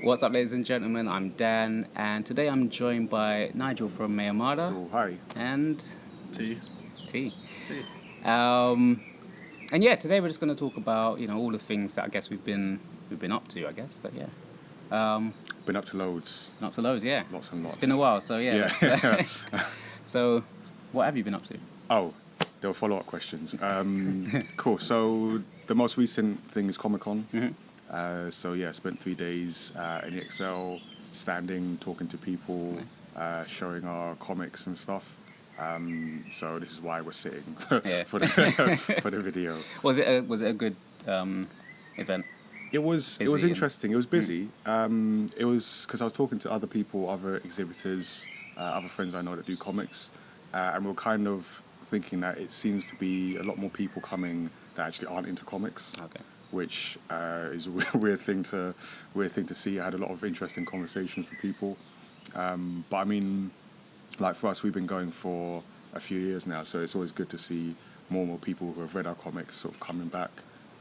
What's up, ladies and gentlemen? I'm Dan, and today I'm joined by Nigel from Mayamada. Oh, hi. And T. T. And yeah, today we're just going to talk about all the things that I guess we've been up to. I guess so. Yeah. Been up to loads. Up to loads. Yeah. Lots and lots. It's been a while, so yeah. Yeah. So, what have you been up to? Oh, there were follow-up questions. Cool. So the most recent thing is Comic-Con. Mm-hmm. So yeah, spent 3 days in the Excel, standing, talking to people, showing our comics and stuff. So this is why we're sitting for the video. Was it a good event? It was interesting. It was busy. It was because I was talking to other people, other exhibitors, other friends I know that do comics, and we were kind of thinking that it seems to be a lot more people coming that actually aren't into comics. Okay. Which is a weird thing to see. I had a lot of interesting conversations with people, but I mean, like for us, we've been going for a few years now, so it's always good to see more and more people who have read our comics sort of coming back,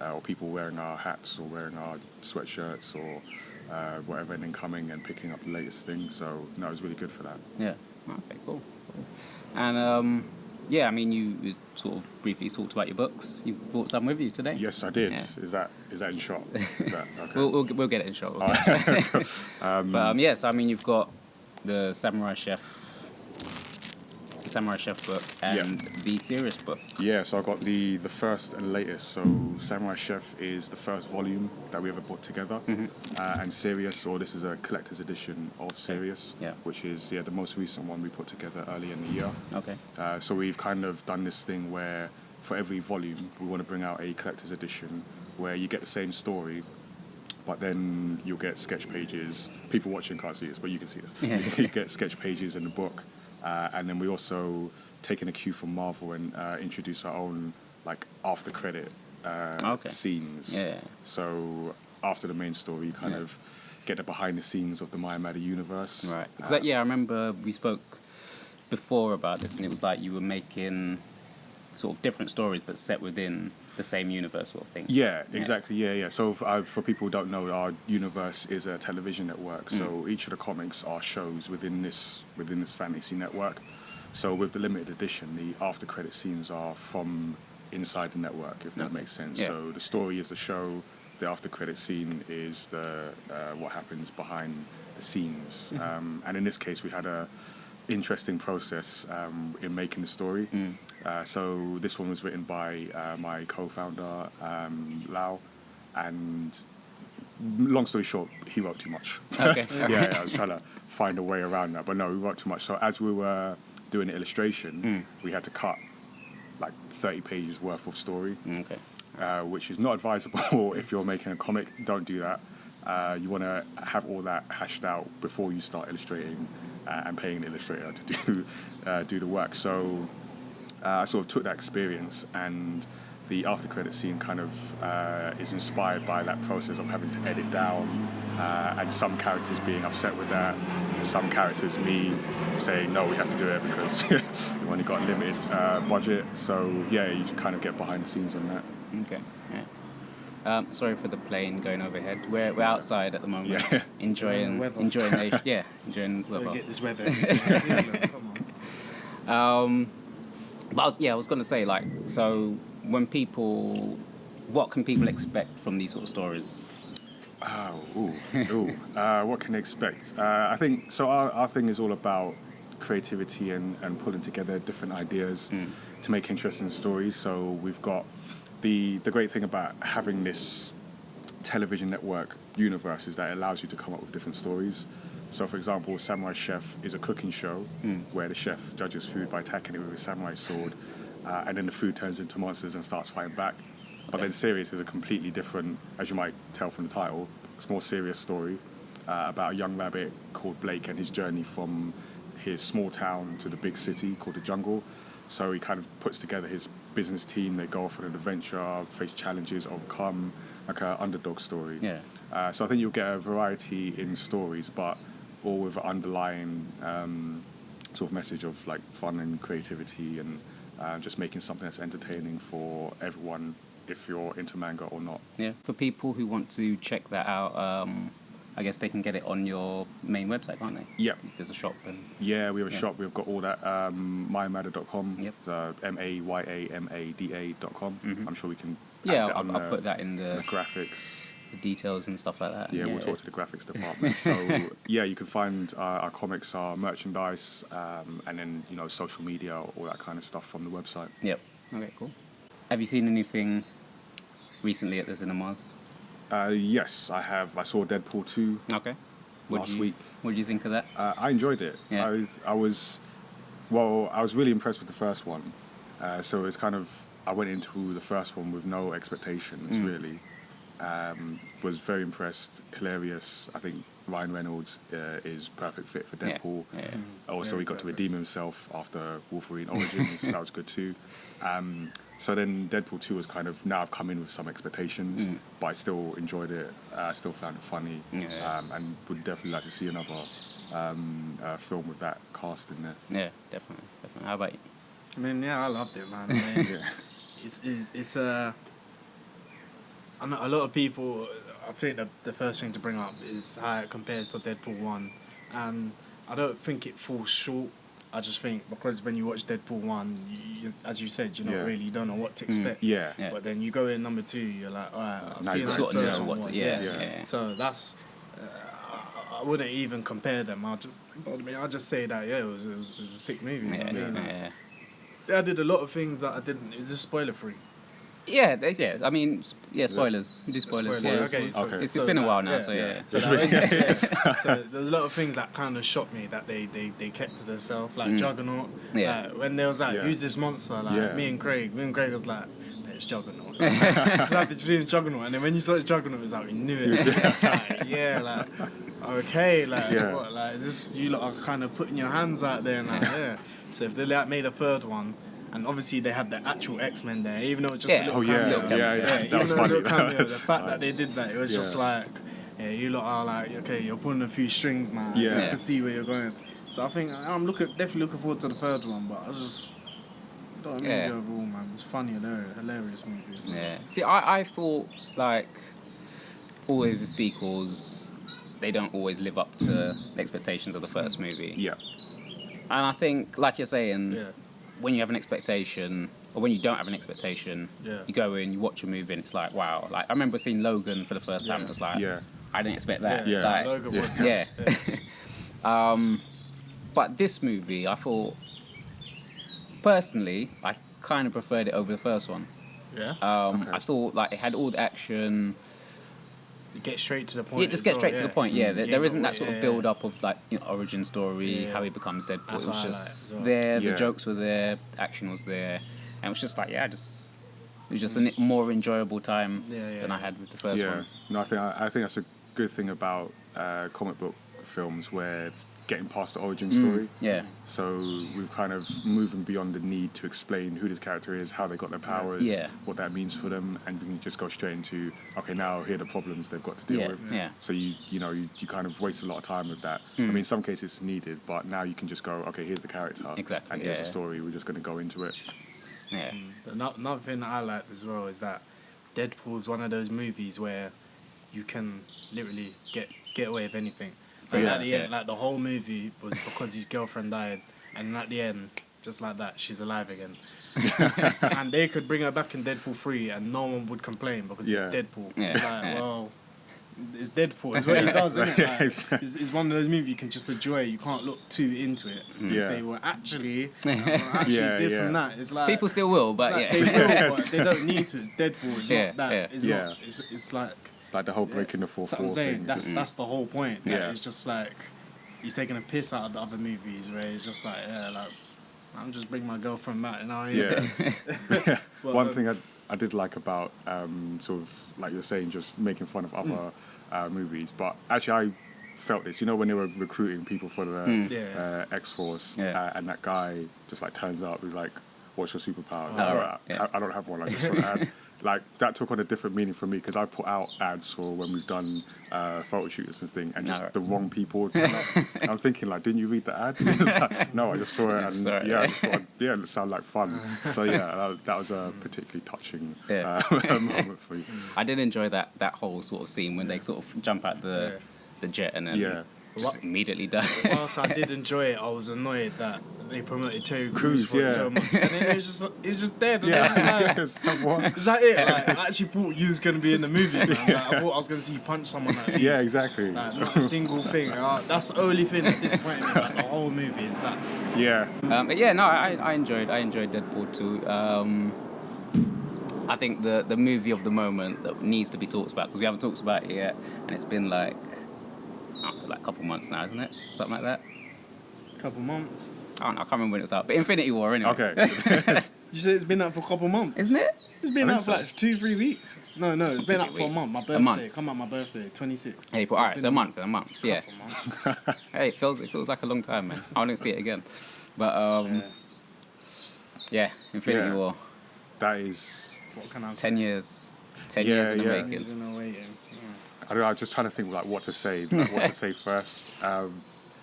or people wearing our hats or wearing our sweatshirts or whatever, and then coming and picking up the latest thing. So no, it was really good for that. Yeah. Okay. Cool. And yeah, I mean, you sort of briefly talked about your books. You brought some with you today. Yes, I did. Yeah. Is that in shot? Is that, okay. We'll get it in shot. But yes, I mean, you've got the Samurai Chef book and the Serious book. Yeah, so I got the first and latest. So Samurai Chef is the first volume that we ever put together, and Serious, or this is a collector's edition of Serious, which is the most recent one we put together early in the year. Okay. So we've kind of done this thing where for every volume we want to bring out a collector's edition where you get the same story, but then you'll get sketch pages. People watching can't see this, but you can see it. Yeah. You get sketch pages in the book. And then we also taken a cue from Marvel and introduce our own like after credit scenes. Yeah. So after the main story, you kind of get the behind the scenes of the Mayamada universe. Right. Because I remember we spoke before about this, and it was like you were making sort of different stories, but set within the same universe, sort of thing. Yeah, exactly. Yeah. So for people who don't know, our universe is a television network. So each of the comics are shows within this fantasy network. So with the limited edition, the after credit scenes are from inside the network, if that makes sense. Yeah. So the story is the show. The after credit scene is the what happens behind the scenes. And in this case, we had a interesting process in making the story. So this one was written by my co-founder Lau, and long story short, he wrote too much. Okay. I was trying to find a way around that, but no, he wrote too much. So as we were doing the illustration, we had to cut like 30 pages worth of story, which is not advisable if you're making a comic. Don't do that. You want to have all that hashed out before you start illustrating and paying an illustrator to do the work. So I sort of took that experience, and the after credit scene kind of is inspired by that process of having to edit down, and some characters being upset with that, some characters me saying no, we have to do it because we've only got a limited budget. So yeah, you just kind of get behind the scenes on that. Okay. Yeah. Sorry for the plane going overhead. We're outside at the moment, enjoying the enjoying the weather. Get this weather. Come on. But I was going to say, like, so what can people expect from these sort of stories? What can they expect? I think so. Our thing is all about creativity and pulling together different ideas to make interesting stories. So we've got the great thing about having this television network universe is that it allows you to come up with different stories. So, for example, Samurai Chef is a cooking show where the chef judges food by attacking it with a samurai sword, and then the food turns into monsters and starts fighting back. But then Serious is a completely different, as you might tell from the title, it's a more serious story about a young rabbit called Blake and his journey from his small town to the big city called the Jungle. So he kind of puts together his business team, they go off on an adventure, face challenges, overcome, like an underdog story. Yeah. So I think you'll get a variety in stories, but all with an underlying sort of message of like fun and creativity and just making something that's entertaining for everyone, if you're into manga or not. Yeah. For people who want to check that out, I guess they can get it on your main website, can't they? Yep. There's a shop. And Yeah, we have a shop. We've got all that. Mayamada.com. Yep. Mayamada.com. Mhm. I'm sure we can. yeah, add that I'll on put that in the the graphics. details and stuff like that. Yeah, we'll talk to the graphics department. So yeah, you can find our comics, our merchandise, and then social media, all that kind of stuff from the website. Yep. Okay, cool. Have you seen anything recently at the cinemas? Yes, I have. I saw Deadpool 2 Okay. last week. What do you think of that? I enjoyed it. Yeah. I was really impressed with the first one. So it's kind of, I went into the first one with no expectations really. Was very impressed, hilarious. I think Ryan Reynolds is perfect fit for Deadpool. Yeah. Also, he got to redeem himself after Wolverine Origins, so that was good too. So then Deadpool 2 was kind of, now I've come in with some expectations, but I still enjoyed it. I still found it funny, and would definitely like to see another film with that cast in there. Yeah, definitely. How about you? I mean, yeah, I loved it, man. I mean, Yeah. it's I know a lot of people. I think the first thing to bring up is how it compares to Deadpool 1, and I don't think it falls short. I just think because when you watch Deadpool 1, as you said, you don't know what to expect. Yeah. Yeah. But then you go in number 2, you're like, all right, I've Now seen you how sort the of first know one what to- was. yeah. So that's. I wouldn't even compare them. I'll just say that it was a sick movie. Yeah, I mean, yeah. I did a lot of things that I didn't. Is this spoiler free? Yeah, I mean, spoilers. We do spoilers. Spoiler, Yeah. okay, so- Okay. It's been a while now, so yeah. yeah. So, so there's a lot of things that kind of shocked me that they kept to themselves, like Juggernaut. Yeah. Like, when they was like, Yeah. who's this monster? Like Yeah. me and Craig was like, it's Juggernaut. It's like between Juggernaut, and then when you saw it's Juggernaut, it was like we knew it. It's like, yeah, like okay, like what, like this? You lot are kind of putting your hands out there, and like yeah. So if they like made a third one. And obviously they had the actual X-Men there, even though it was just a little cameo. That Even was though funny. a little cameo, the fact that they did that, it was just like, yeah, you lot are like, okay, you're pulling a few strings now. Yeah. I can see where you're going. So I think I'm definitely looking forward to the third one, but I was just, the movie overall, man, it's funny, hilarious movie. So. Yeah. See, I thought like all of the sequels, they don't always live up to the expectations of the first movie. Yeah. And I think, like you're saying, Yeah. when you have an expectation, or when you don't have an expectation, you go in, you watch a movie, and it's like, wow. Like I remember seeing Logan for the first time. It was like, I didn't expect that. Yeah. Like, Logan was but this movie, I thought, personally, I kind of preferred it over the first one. Yeah. I thought like it had all the action. You get straight to the point. Yeah, just get straight to the point. Yeah, there isn't that sort of build up. up of like origin story, how he becomes Deadpool. That's It was what I just like as well. there. Yeah. The jokes were there, action was there, and it was just like it was just a more enjoyable time than I had with the first one. No, I think that's a good thing about comic book films where getting past the origin story. Yeah, So we've kind of moving beyond the need to explain who this character is, how they got their powers, what that means for them, and we can just go straight into okay, now here are the problems they've got to deal with. yeah. So you kind of waste a lot of time with that. I mean, in some cases it's needed, but now you can just go okay, here's the character, Exactly, and here's the yeah. story. We're just going to go into it. Yeah. Another thing that I liked as well is that Deadpool is one of those movies where you can literally get away with anything. Like at the end, like the whole movie was because his girlfriend died, and at the end, just like that, she's alive again. And they could bring her back in Deadpool 3, and no one would complain because it's Deadpool. Yeah. It's like, well, it's Deadpool. It's what he does, isn't it? Like, it's one of those movies you can just enjoy. You can't look too into it and say, well, actually, this and that. It's like People still will, but like yeah. they will, but they don't need to. It's Deadpool. It's not that. It's Yeah. not. It's like. Like the whole breaking the fourth That's what I'm wall saying. thing. That's the whole point. Like, Yeah. It's just like he's taking a piss out of the other movies where it's just like I'm just bringing my girlfriend back, you know. Yeah. But, One thing I did like about sort of like you're saying, just making fun of other movies, but actually I felt this. You know, when they were recruiting people for the X-Force, and that guy just like turns up, he's like, "What's your superpower?" I don't have one. I just saw an ad. Like that took on a different meaning for me because I put out ads for when we've done photo shoots and things, and just the wrong people turn up. I'm thinking like, didn't you read the ad? Like, no, I just saw it, and I just thought, it sounded like fun. So that was a particularly touching moment for me. I did enjoy that whole sort of scene when they sort of jump out the the jet and then just immediately died. Whilst I did enjoy it, I was annoyed that they promoted Terry Crews for yeah. it so much, and then it was just dead. And Yeah. I was like, is that it? Like, I actually thought you was gonna be in the movie. Man. Like, I thought I was gonna see you punch someone. Like, Yeah, exactly. Like, not a single thing. That's the only thing that disappointed me about the whole movie is that. Yeah. But yeah, no, I enjoyed Deadpool 2. I think the movie of the moment that needs to be talked about, because we haven't talked about it yet, and it's been like a couple months now, isn't it? Something like that. Couple months. I don't know, I can't remember when it was out, but Infinity War anyway. Okay. You said it's been out for a couple months, Isn't it? It's been out for like 2-3 weeks. No, it's been out for a month. My birthday. A month. Come out my birthday, 26. April. All right, so a month. Yeah. Months. Hey, it feels like a long time, man. I want to see it again. But yeah, Infinity War. That is... What can I say? 10 years. 10 years in the making. 10 years in the waiting. I don't know, I'm just trying to think like what to say first.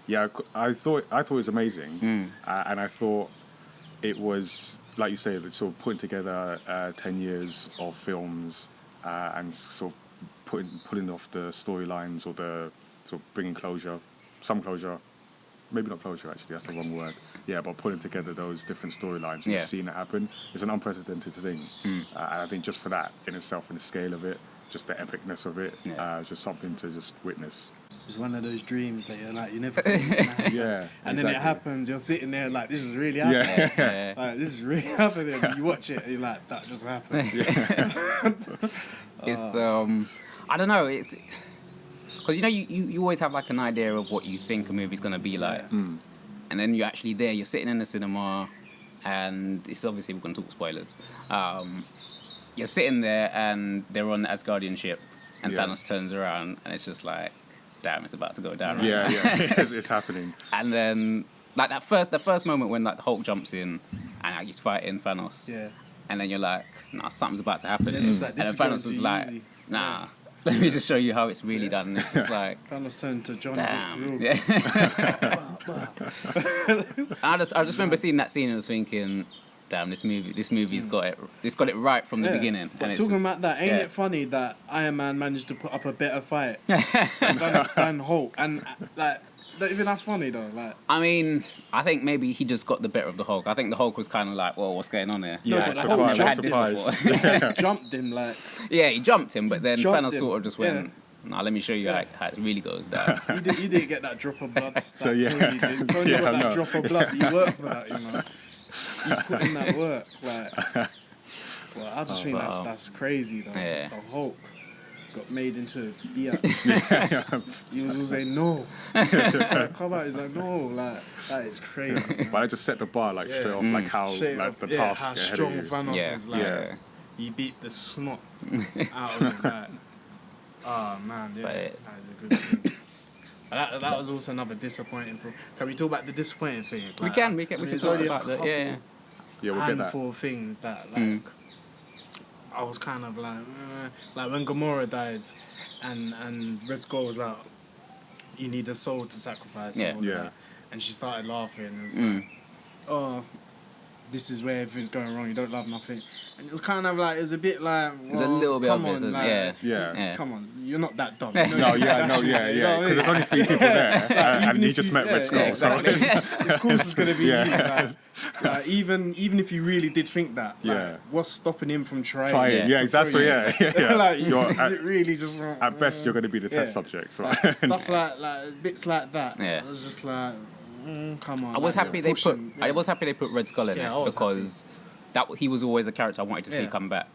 Yeah, I thought it was amazing, and I thought it was, like you say, sort of putting together 10 years of films and sort of pulling off the storylines or the sort of bringing some closure, maybe not closure actually, that's the wrong word. Yeah, but putting together those different storylines and seeing it happen is an unprecedented thing, and I think just for that in itself and the scale of it, just the epicness of it, just something to just witness. It's one of those dreams that you're like, you never think it's gonna happen. Yeah, and then it happens, you're sitting there like, this is really happening. Yeah. Like, this is really happening. You watch it and you're like, that just happened. It's I don't know, it's because you always have like an idea of what you think a movie's gonna be like, and then you're actually there, you're sitting in the cinema, and it's obviously we're gonna talk spoilers. You're sitting there and they're on the Asgardian ship, and Thanos turns around and it's just like, damn, it's about to go down. Right now. It's happening. And then like the first moment when like the Hulk jumps in and like, he's fighting Thanos, and then you're like, nah, something's about to happen. And, like, then Thanos was like, easy. nah, let me just show you how it's really done. And it's just like, Thanos turned to John. damn. Yeah. I just remember seeing that scene and was thinking, damn, this movie's got it right from the beginning. But and talking about that, ain't it funny that Iron Man managed to put up a better fight than Hulk? And like, don't even that's funny though. Like, I mean, I think maybe he just got the better of the Hulk. I think the Hulk was kind of like, well, what's going on here? Yeah, but surprise, the Hulk had this before. jumped him like. Yeah, he jumped him, but then Thanos him. sort of just went, nah, let me show you how it really goes down. You didn't get that drop of blood. That's So, yeah. Tony did. Tony Yeah, got I that know. drop of blood. You worked for that, you know. You put in that work, like. Well, I just think that's crazy though. Yeah. The Hulk got made into a biatch. He was all saying no. Come out, he's like no, like that is crazy. Man. But I just set the bar like straight off, like how Straight like up, the task how ahead strong of you. Thanos is like. Yeah. He beat the snot out of him. Like, oh man, yeah, But that is a good thing. That was also another disappointing thing. Can we talk about the disappointing things? We Like, can talk there's only about that. Yeah. Yeah, we'll get that. handful of things that like I was kind of like when Gamora died, and Red Skull was like, you need a soul to sacrifice. Yeah. And all Yeah. that. And she started laughing. And it was like, oh, this is where everything's going wrong. You don't love nothing. And it was kind of like, it was a bit like, well, There's a little bit come of it, on, yeah. Yeah. Come on, you're not that dumb. No, yeah, no, yeah, You know what I because mean? there's only 3 people there, and Even you if just you- met Red Skull, exactly. so Of course it's going to be Yeah. you. Like, even if you really did think that, like, Yeah. what's stopping him from trying? trying. Yeah. Yeah, exactly. Yeah. Like, You're is it really just like, at best, you're going to be the test Yeah. subject. So. like, stuff like bits like that. Yeah. I was just like, come on. I was like, happy you're they put. pushing, I was happy they put Red Skull in Yeah, I it was because he was always a character I wanted to see Yeah. come back.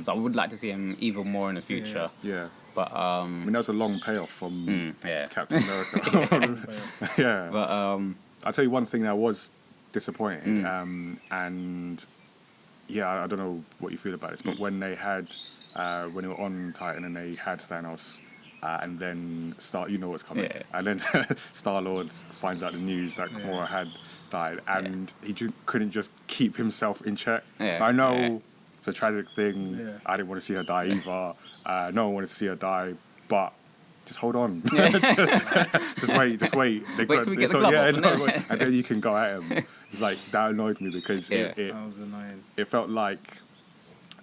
So I would like to see him even more in the future. Yeah. But I mean, that was a long payoff from yeah. Captain America. Yeah. But I'll tell you one thing that was disappointing, and yeah, I don't know what you feel about this, but when they had, when they were on Titan and they had Thanos, and then you know what's coming, Yeah. and then Star-Lord finds out the news that Gamora had died, and he couldn't just keep himself in check. Yeah. I know Yeah. it's a tragic thing. Yeah. I didn't want to see her die either. No one wanted to see her die, but just hold on. just wait. They Wait till we get the glove off, no, innit? and then you can go at him. It's like that annoyed me because Yeah. That was annoying. it felt like.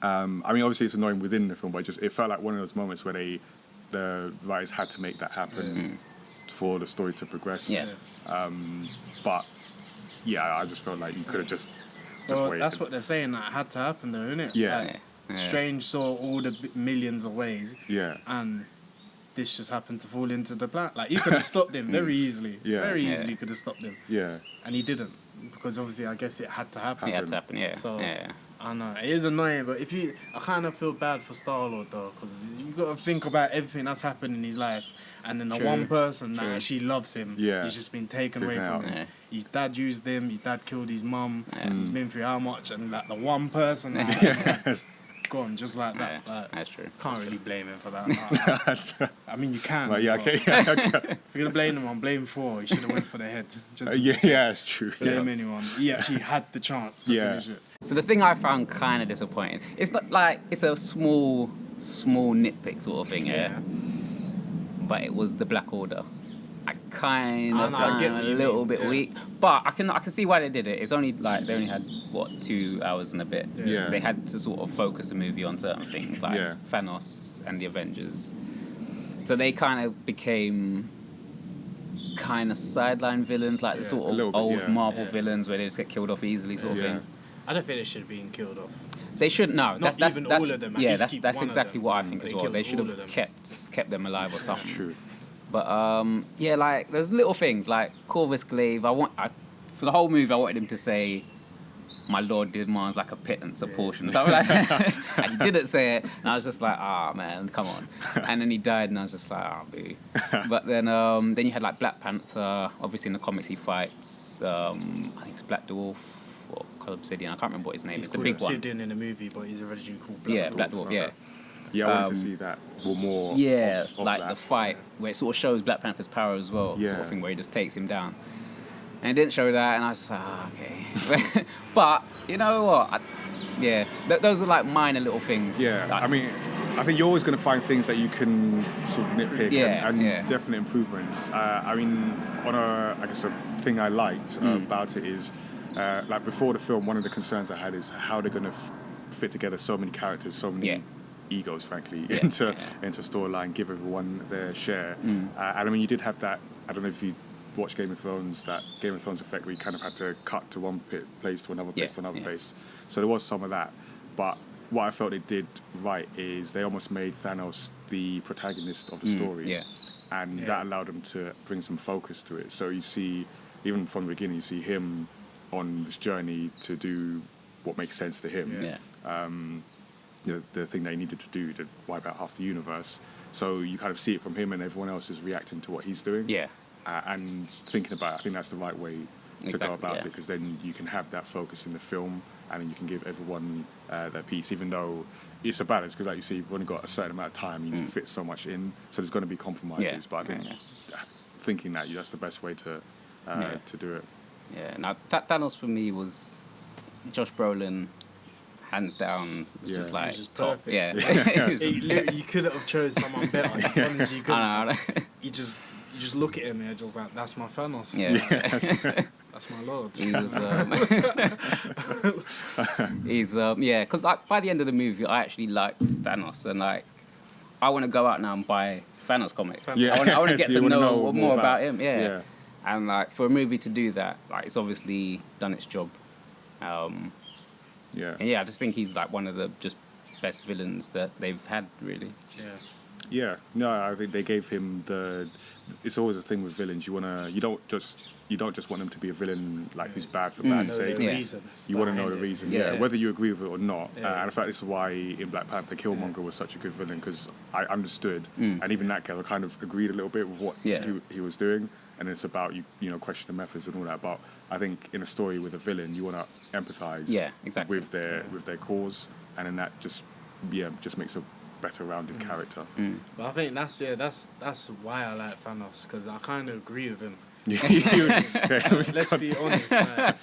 I mean, obviously it's annoying within the film, but it felt like one of those moments where they the writers had to make that happen for the story to progress. Yeah. But yeah, I just felt like you could have just Well, waited. that's what they're saying. That had to happen, though, innit? Yeah. Like, Yeah. Strange saw all the millions of ways, Yeah. and this just happened to fall into the plan. Like, he could have stopped him very easily. Yeah. Very Yeah. easily could have stopped him. Yeah. And he didn't. Because obviously, I guess it had to happen. It had to happen, yeah. So, yeah. I know, it is annoying, but I kind of feel bad for Star-Lord, though, because you got to think about everything that's happened in his life, and then the True. one person True. that actually loves him, Yeah. he's just been taken away Taken from out. him. Yeah. His dad used him, his dad killed his mum, Yeah. he's been through how much, and like the one person that's gone just like that. Yeah, Like, that's true. can't really blame him for that. I mean, you can. Like, yeah, but okay. Yeah, okay. If you're gonna blame him on blame 4, you should have went for the head. Just Yeah, it's true. blame Yeah. anyone. He actually had the chance to Yeah. finish it. So the thing I found kind of disappointing, it's not like it's a small nitpick sort of thing, yeah. But it was the Black Order. I kind I of know, I found get it what a you little mean, bit yeah. weak, but I can see why they did it. It's only like they only had 2 hours and a bit. Yeah. They had to sort of focus the movie on certain things like Yeah. Thanos and the Avengers. So they kind of became kind of sideline villains, like the Yeah, sort a of little bit, old yeah. Marvel Yeah. villains where they just get killed off easily, sort of Yeah. thing. I don't think they should have been killed off. They should no. Not That's even that's all of them, at yeah. least That's keep that's one of exactly them. what I think They as well. killed They should all of have them. kept them alive or something. True. But yeah, like there's little things like Corvus Glaive. For the whole movie, I wanted him to say, "My lord demands like a pittance, a portion." So like, and he didn't say it, and I was just like, "Ah, man, come on." And then he died, and I was just like, "Ah, boo." But then you had like Black Panther. Obviously, in the comics, he fights. I think it's Black Dwarf or Obsidian. I can't remember what his name He's is. The called big one. Obsidian in the movie, but he's originally called Black Yeah, Dwarf. Black Dwarf. Yeah. Yeah, I wanted to see that. Or more. Yeah, of like that. the fight where it sort of shows Black Panther's power as well, sort Yeah. of thing, where he just takes him down. And it didn't show that, and I was just like, okay. But you know what? Those are like minor little things. Yeah, Like, I mean, I think you're always going to find things that you can sort of nitpick Yeah, and yeah. definite improvements. I mean, I guess a thing I liked about it is, like before the film, one of the concerns I had is how they're going to fit together so many characters, so many Yeah. egos, frankly, Yeah, into yeah. a storyline, give everyone their share. And I mean, you did have that. I don't know if you watched Game of Thrones, that Game of Thrones effect where you kind of had to cut to one place to another place Yeah, to another yeah. place. So there was some of that, but what I felt they did right is they almost made Thanos the protagonist of the story, yeah. and Yeah. that allowed them to bring some focus to it. So you see, even from the beginning, you see him on this journey to do what makes sense to him. Yeah. The thing they needed to do to wipe out half the universe. So you kind of see it from him, and everyone else is reacting to what he's doing. Yeah. And thinking about it, I think that's the right way to Exactly, go about yeah. it, because then you can have that focus in the film, and then you can give everyone their piece, even though it's a balance, because like you see, you've only got a certain amount of time, you need to fit so much in, so there's going to be compromises, Yeah, but I think thinking that, that's the best way to do it. Yeah. Now Thanos for me was Josh Brolin, hands down. Was Yeah. just He like was just top. perfect. Yeah. It was- You couldn't have chose someone better. Honestly, you couldn't. I know. You just look at him and you're just like, that's my Thanos. Yeah. That's my lord. He was, because like by the end of the movie, I actually liked Thanos, and like I want to go out now and buy Thanos comics. Yeah. I want to get So to you wanna know more about him. Yeah. Yeah. And like for a movie to do that, like it's obviously done its job. Yeah. And yeah, I just think he's like one of the just best villains that they've had, really. Yeah. Yeah, no, I think they gave him the. It's always a thing with villains. You don't just want them to be a villain like who's bad for bad Know sake. the Yeah. reasons. You want to know behind the it. reason, Yeah. yeah, whether you agree with it or not. Yeah. And in fact, this is why in Black Panther, Killmonger was such a good villain, because I understood, and even that guy kind of agreed a little bit with what Yeah. he was doing. And it's about you know question the methods and all that. But I think in a story with a villain, you want to empathize, Yeah, exactly. with their cause, and then that just makes a better rounded character. But I think that's why I like Thanos, because I kind of agree with him. Let's be honest. Like,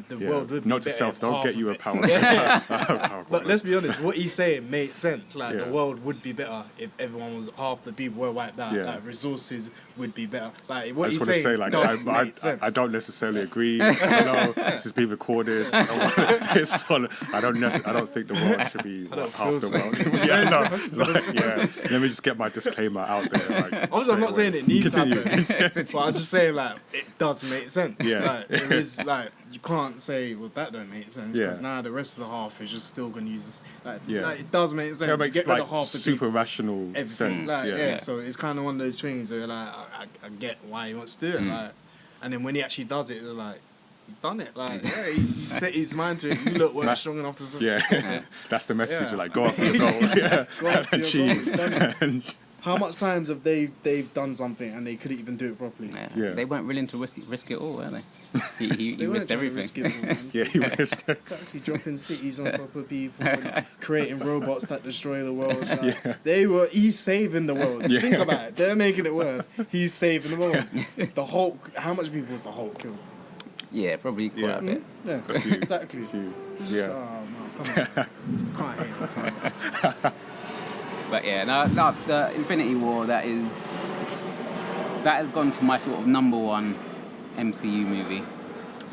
the Yeah. world would be Note to better self, if don't half get of you a it- power. But let's be honest, what he's saying made sense. Like Yeah. the world would be better if everyone was half the people were wiped out. Yeah. Like resources would be better. Like what I just he's want to saying say, like, does make sense. I don't necessarily agree. I know this is being recorded. I don't think the world should be half the world. Yeah, no. Like, yeah. Let me just get my disclaimer out there. Like, Obviously, I'm not saying it needs to Continue. happen, but I'm just saying like it does make sense. Yeah. Like there is like you can't say well that don't make sense Yeah. because now the rest of the half is just still gonna use this. Like, Yeah. like it does make sense. It You makes get rid like of half the super rational everything. sense. Like, yeah. so it's kind of one of those things where like I get why he wants to do it. Like, and then when he actually does it, they're like. He's done it. Like, yeah, he set his mind to it. You look weren't strong enough to. Yeah. That's the message. Yeah. You're like, go after your goal. Yeah. Go after and your goal. achieve. You've done it. And How much times have they've done something and they couldn't even do it properly? Yeah. They weren't willing to risk it all, were they? He They weren't risked trying to everything. risk it all, man. yeah, he was. Exactly, dropping cities on top of people, and creating robots that destroy the world. Like, he's saving the world. Yeah. Think about it. They're making it worse. He's saving the world. The Hulk. How much people was the Hulk killed? Yeah, probably quite Yeah. a bit. Yeah, A few. exactly. It's just, Yeah. oh man, come on. Can't hate on fans. But yeah, no, the Infinity War, that has gone to my sort of number one MCU movie.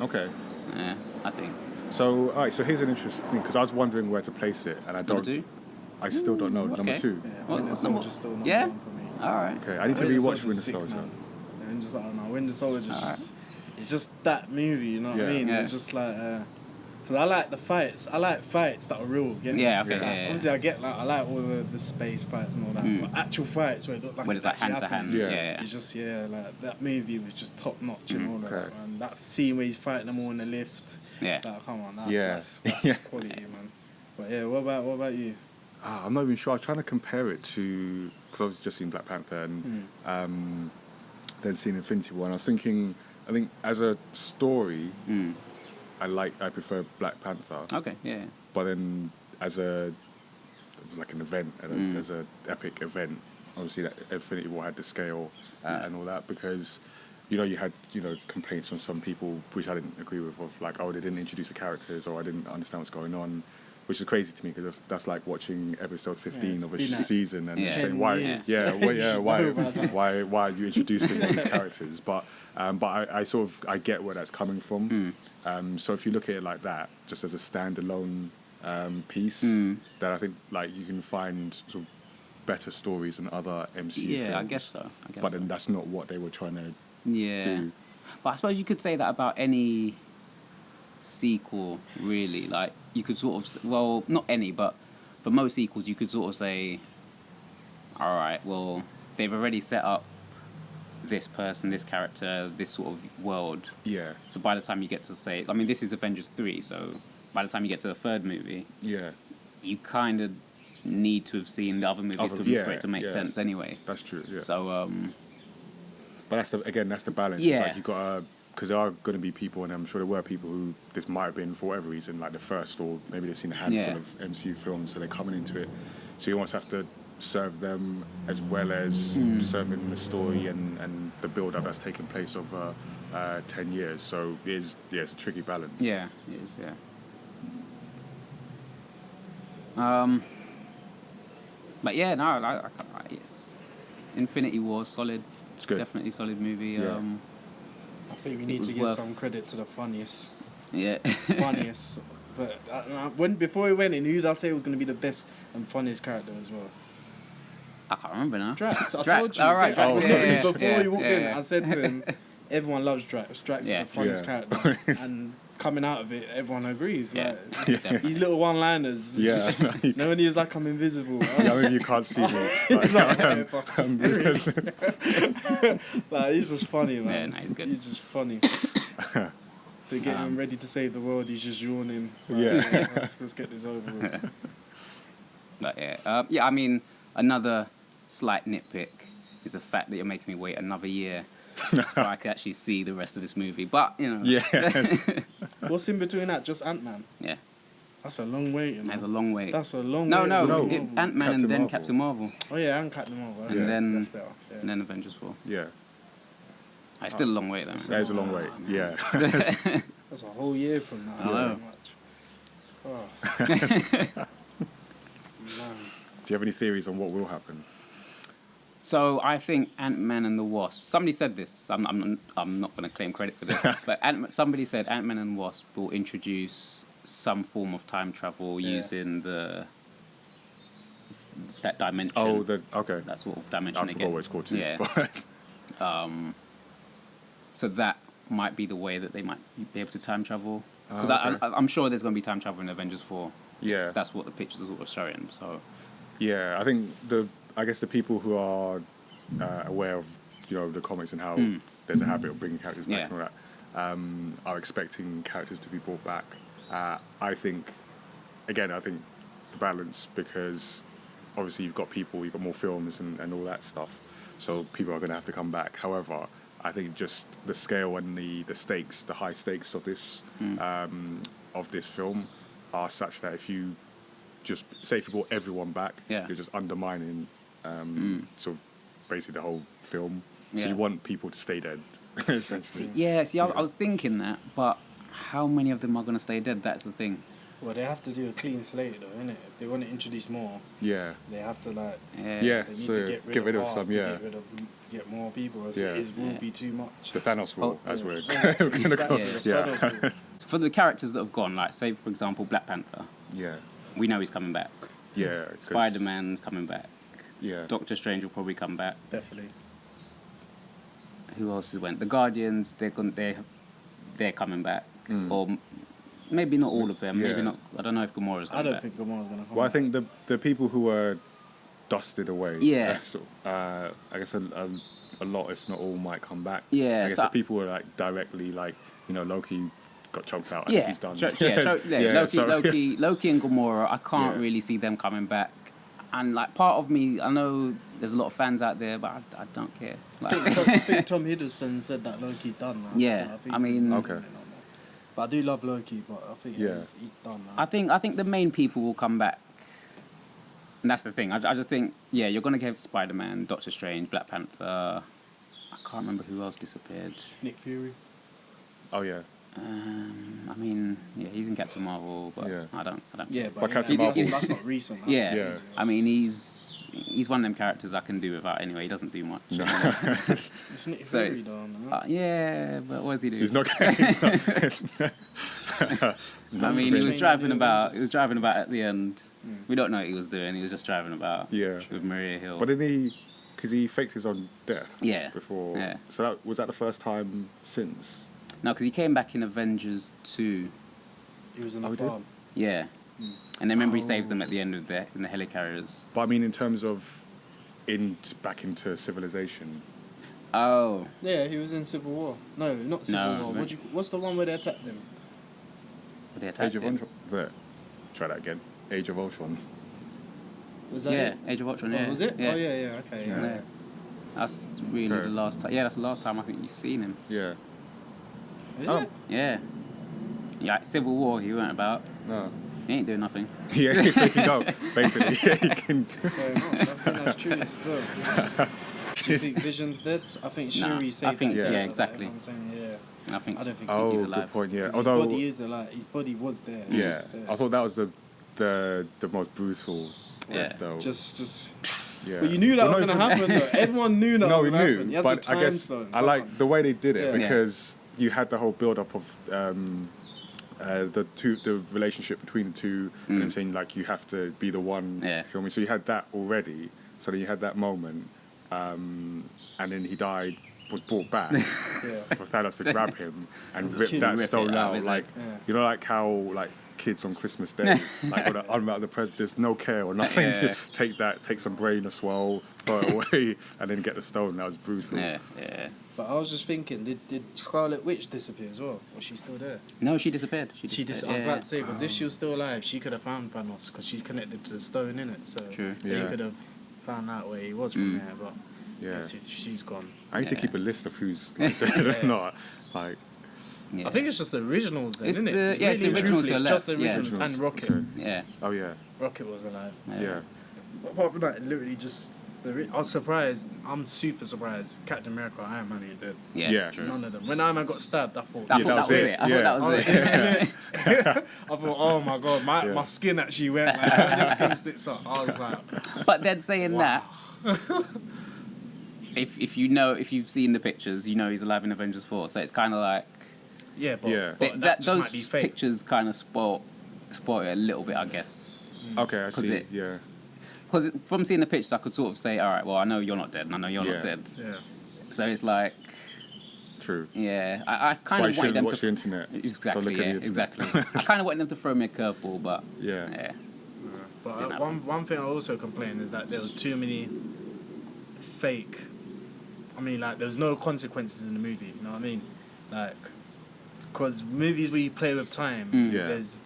Okay. Yeah, I think. So, all right. So here's an interesting thing because I was wondering where to place it, and I don't. Number two? I still don't know. Number okay. 2. Yeah, Well, Winter Soldier's still number yeah? one for me. All right. Okay. I need to Winter rewatch Soldier's Winter sick, Soldier. man. I don't know. Winter Soldier's just it's just that movie, you know what I Yeah. mean? Yeah. It's just like cause I like the fights. I like fights that are real. Get me? Yeah, okay, Yeah. yeah. Obviously, I like all the space fights and all that. But actual fights where it look like Where it's it's like actually hand to hand. happening, Yeah. It's just like that movie was just top notch and all that. Okay. And that scene where he's fighting them all in the lift. Yeah. Like, come on, Yeah. that's Yeah. quality, man. But yeah, what about you? I'm not even sure. I was trying to compare it to because I was just seen Black Panther and then seen Infinity War, and I was thinking. I think as a story, I prefer Black Panther. Okay, yeah. But then it was like an event, as a epic event. Obviously, that Infinity War had the scale and all that because, you had complaints from some people which I didn't agree with, of like, oh, they didn't introduce the characters, or I didn't understand what's going on, which is crazy to me because that's like watching episode 15 of a season and Yeah. saying 10 why, years. why are you introducing all these characters? But I get where that's coming from. So if you look at it like that, just as a standalone piece, then I think like you can find sort of better stories in other MCU films. Yeah, I guess so. But then that's not what they were trying to Yeah. do. But I suppose you could say that about any sequel, really. Like, you could sort of, well, not any, but for most sequels, you could sort of say, all right, well, they've already set up this person, this character, this sort of world. Yeah. So by the time you get to say, I mean, this is Avengers 3, so by the time you get to the third movie, Yeah. you kind of need to have seen the other movies for it to make sense anyway. That's true. Yeah. So, But that's the balance. Yeah. It's like you gotta, because there are going to be people, and I'm sure there were people who this might have been for whatever reason, like the first, or maybe they've seen a handful of MCU films, so they're coming into it. So you almost have to serve them as well as serving the story and the build-up that's taken place over 10 years. So it's a tricky balance. yeah, it is, yeah. But yeah, no, it's Infinity War, solid. It's good. Definitely solid movie. Yeah. I think we need to give some credit to the funniest. Yeah. Funniest. But before we went in, who did I say was going to be the best and funniest character as well? I can't remember now. Drax. I Drax. told you. All right, Drax. Before we walked in, I said to him, everyone loves Drax. Drax is the funniest character. And coming out of it, everyone agrees. Yeah. Like, these little one-liners. Yeah. No, when he was like, I'm invisible. I mean, you can't see me. He's like, like, he's just funny, man. Yeah, no, he's good. He's just funny. They get him ready to save the world. He's just yawning. Like, Yeah. let's get this over with. But yeah, I mean, another slight nitpick is the fact that you're making me wait another year before I can actually see the rest of this movie. But, Yes. What's in between that? Just Ant-Man. Yeah. That's a long wait, you know. There's a long wait. That's a long No, wait. Ant-Man and then Captain Marvel. Oh yeah, and Captain Marvel. And then- that's better. Yeah. And then Avengers 4. Yeah. It's still a long wait, though. That is a long wait. Yeah. That's a whole year from now. I know. Pretty much. Oh. Man. Do you have any theories on what will happen? So I think Ant-Man and the Wasp. Somebody said this. I'm not going to claim credit for this, but somebody said Ant-Man and the Wasp will introduce some form of time travel using that dimension. Oh, okay. That sort of dimension I again. forgot what it's called too. Yeah. So that might be the way that they might be able to time travel. Because I'm sure there's going to be time travel in Avengers 4. Yeah. That's what the pictures were showing. So. Yeah, I think I guess the people who are aware of the comics and how there's a habit of bringing characters back and all that are expecting characters to be brought back. I think the balance, because obviously you've got more films and all that stuff, so people are going to have to come back. However, I think just the scale and the stakes, the high stakes of this film are such that if you just say if you brought everyone back, you're just undermining sort of basically the whole film. So you want people to stay dead, essentially. I was thinking that, but how many of them are going to stay dead? That's the thing. Well, they have to do a clean slate, though, innit? If they want to introduce more, they have to they need to get rid of some, to get more people, else it will be too much. The Thanos rule, as we're going to go. For the characters that have gone, like say for example Black Panther, we know he's coming back. Yeah, Spider-Man's coming back. Yeah, Doctor Strange will probably come back. Definitely. Who else has went? The Guardians, they're coming back, or maybe not all of them. Maybe not. I don't know if Gamora's coming back. I don't think Gamora's going to come back. Well, I think the people who were dusted away. I guess a lot, if not all, might come back. Yeah. I guess the people who are like directly Loki got choked out. I think he's done. Loki and Gamora. I can't really see them coming back. And part of me, I know there's a lot of fans out there, but I don't care. I think Tom Hiddleston said that Loki's done now. Yeah, okay. But I do love Loki, but I think he's done now. I think the main people will come back. And that's the thing. I just think, you're going to get Spider-Man, Doctor Strange, Black Panther. I can't remember who else disappeared. Nick Fury. Oh, yeah. He's in Captain Marvel, but I don't. Yeah, but Captain Marvel, that's not recent. I mean, he's one of them characters I can do without anyway. He doesn't do much. No. It's Nick Fury, though, man. But what does he do? He's not. He was driving about. He was driving about at the end. We don't know what he was doing. He was just driving about. With Maria Hill. But didn't he? Because he faked his own death. Before. Yeah. So was that the first time since? No, because he came back in Avengers 2. He was in the farm. Yeah. And then remember he saves them at the end of in the helicarriers. But I mean, in terms of back into civilization. Oh. Yeah, he was in Civil War. No, not Civil War. What's the one where they attacked him? Age of Ultron. Try that again. Age of Ultron. Was that it? Age of Ultron, was it? Yeah. Oh, yeah, okay. Yeah. That's really the last time. Yeah, that's the last time I think you've seen him. Yeah. Is it? Yeah. Yeah, Civil War, he weren't about. No. He ain't doing nothing. Yeah, so he can go, basically. Yeah, he can. Fair enough. I think that's true still. Do you think Vision's dead? I think Shuri saved I think, that. exactly. I'm saying, I don't think he's alive. Good point, yeah. His body is alive. His body was there. Yeah. I thought that was the most brutal death, though. Just... Yeah. But you knew that was going to happen, though. Everyone knew that was going to happen. No, we knew. But I guess I like the way they did it because you had the whole build-up of the relationship between the two, and them saying you have to be the one. Yeah. Kill me. So you had that already. So then you had that moment, and then he died, was brought back for Thanos to grab him and rip that stone out. How kids on Christmas Day, with an unwrapped the present, there's no care or nothing. Take some brain as well, throw it away, and then get the stone. That was brutal. Yeah. But I was just thinking, did Scarlet Witch disappear as well? Was she still there? No, she disappeared. I was about to say, because if she was still alive, she could have found Thanos, because she's connected to the stone, innit? So they could have found out where he was from there, but she's gone. I need to keep a list of who's dead or not. Yeah. I think it's just the originals then, isn't it? It's the originals who are left. Just the originals and Rocket. Yeah. Oh, yeah. Rocket was alive. Yeah. But apart from that, it's literally just... I was surprised. I'm super surprised. Captain America, Iron Man ain't dead. Yeah. None of them. When Iron Man got stabbed, I thought... that was it. I thought that was it. I thought, oh my God, my skin actually went like, the skin sticks up. I was like... But then saying that... if you've seen the pictures, you know he's alive in Avengers 4. So it's kind of like Yeah, but, Yeah. but that just those might be fake. pictures kind of spoil it a little bit, I guess. Okay, I see. it- Yeah. Because from seeing the pictures, I could sort of say, all right, well, I know you're not dead, and I know you're Yeah. not dead. Yeah. So it's like, True. yeah, I That's kind why of you wanted shouldn't them watch to the internet. Don't exactly, look at yeah, the internet. exactly. I kind of wanted them to throw me a curveball, but Yeah. yeah, But Didn't happen. one thing I also complain is that there was too many fake. I mean, like there was no consequences in the movie. You know what I mean? Like, because movies where you play with time, Yeah. there's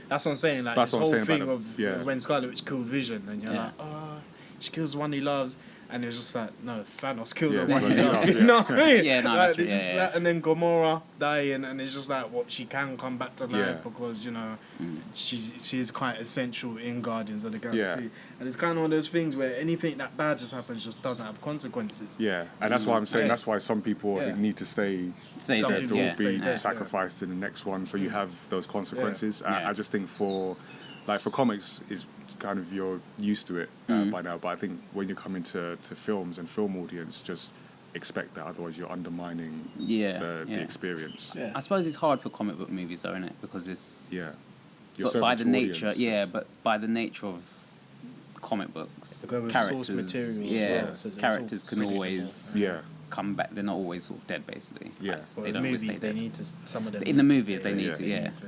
that's what I'm saying. Like That's this what I'm whole saying thing about of the- yeah. when Scarlet Witch killed Vision, and you're Yeah. like, oh, she kills the one he loves. And it was just like, no, Thanos killed Yeah, the one Thanos he loves. killed, You know what I mean? Yeah, no, like, that's true, they just, yeah. like, and then Gamora dying, and it's just like, what, she can come back to life Yeah. because, you know, Mm. she's quite essential in Guardians of the Galaxy. Yeah. And it's kind of one of those things where anything that bad just happens just doesn't have consequences. Yeah, and that's why I'm saying Yeah. that's why some people Yeah. need to stay stay Some dead, people or yeah. stay be dead, sacrificed in the next one, so you have those consequences. Yeah. I just think for comics is kind of you're used to it by now, but I think when you come into films and film audience, just expect that, otherwise you're undermining Yeah, the yeah. experience. Yeah. I suppose it's hard for comic book movies, though, isn't it? Because it's Yeah. You're but by serving the to nature, audience, yeah, it's- but by the nature of comic books, To go with characters, source material as yeah, well, so it's characters all can predictable. always Yeah. come back. They're not always sort of dead, basically. Yeah. Like, But they in don't always movies, stay they dead. need to. Some of them. In the need to movies, stay they need dead. to, They yeah. need to.